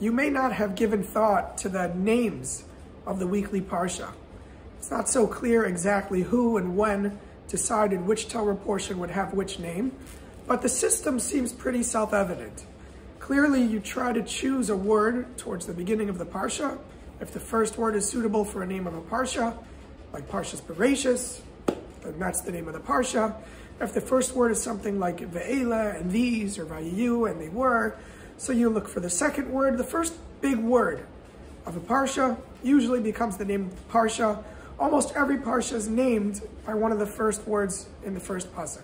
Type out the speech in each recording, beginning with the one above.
you may not have given thought to the names of the weekly Parsha. It's not so clear exactly who and when decided which Torah portion would have which name, but the system seems pretty self-evident. Clearly, you try to choose a word towards the beginning of the Parsha. If the first word is suitable for a name of a Parsha, like Parshas Bereshis, then that's the name of the Parsha. If the first word is something like Ve'ela and these, or Vayiyu and they were, so you look for the second word. The first big word of a Parsha usually becomes the name of the Parsha. Almost every Parsha is named by one of the first words in the first pasuk.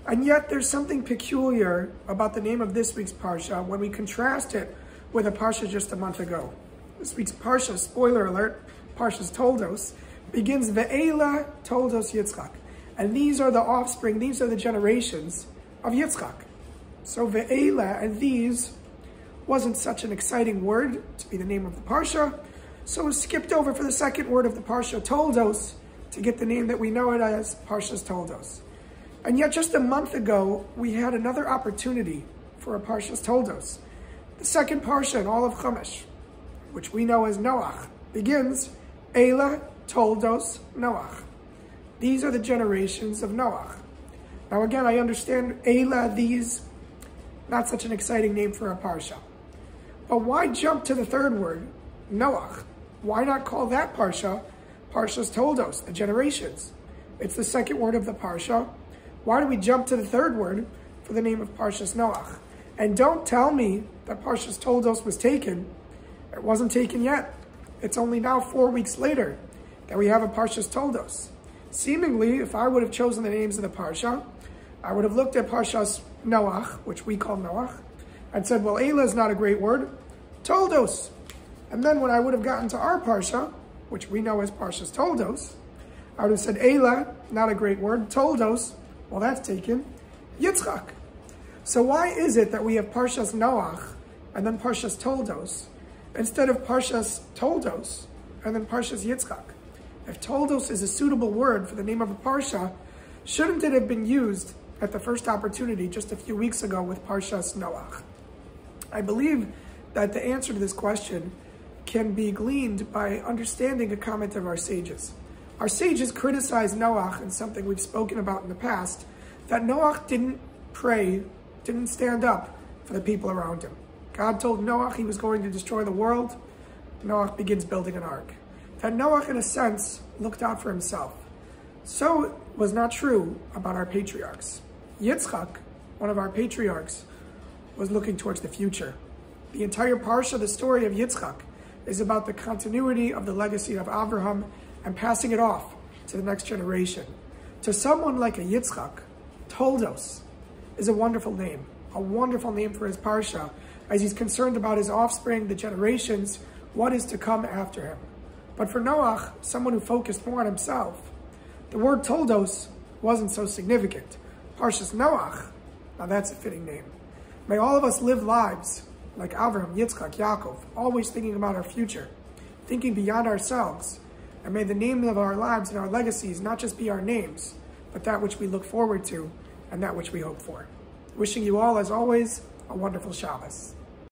And yet there's something peculiar about the name of this week's Parsha when we contrast it with a Parsha just a month ago. This week's Parsha, spoiler alert, Parshas Toldos, begins Ve'ela Toldos Yitzchak. And these are the offspring, these are the generations of Yitzchak. So Ve'ela and these wasn't such an exciting word to be the name of the Parsha, so it was skipped over for the second word of the Parsha, Toldos, to get the name that we know it as, Parshas Toldos. And yet just a month ago, we had another opportunity for a Parshas Toldos. The second Parsha in all of Chumash, which we know as Noach, begins, Eila Toldos Noach. These are the generations of Noach. Now again, I understand Eila, these, not such an exciting name for a Parsha. But why jump to the third word, Noach? Why not call that Parsha, Parshas Toldos, the generations? It's the second word of the Parsha. Why do we jump to the third word for the name of Parshas Noach? And don't tell me that Parshas Toldos was taken. It wasn't taken yet. It's only now 4 weeks later that we have a Parshas Toldos. Seemingly, if I would have chosen the names of the Parsha, I would have looked at Parshas Noach, which we call Noach, and said, well, Eila is not a great word, Toldos. And then when I would have gotten to our Parsha, which we know as Parshas Toldos, I would have said, Eila, not a great word, Toldos, well, that's taken, Yitzchak. So why is it that we have Parshas Noach and then Parshas Toldos instead of Parshas Toldos and then Parshas Yitzchak? If Toldos is a suitable word for the name of a Parsha, shouldn't it have been used at the first opportunity just a few weeks ago with Parshas Noach? I believe that the answer to this question can be gleaned by understanding a comment of our sages. Our sages criticize Noach in something we've spoken about in the past, that Noach didn't pray, didn't stand up for the people around him. God told Noach he was going to destroy the world. Noach begins building an ark. That Noach, in a sense, looked out for himself. So was not true about our patriarchs. Yitzchak, one of our patriarchs, was looking towards the future. The entire Parsha, the story of Yitzchak, is about the continuity of the legacy of Avraham and passing it off to the next generation. To someone like a Yitzchak, Toldos is a wonderful name for his Parsha, as he's concerned about his offspring, the generations, what is to come after him. But for Noach, someone who focused more on himself, the word Toldos wasn't so significant. Parshas Noach, now that's a fitting name. May all of us live lives like Avraham, Yitzchak, Yaakov, always thinking about our future, thinking beyond ourselves, and may the name of our lives and our legacies not just be our names, but that which we look forward to and that which we hope for. Wishing you all, as always, a wonderful Shabbos.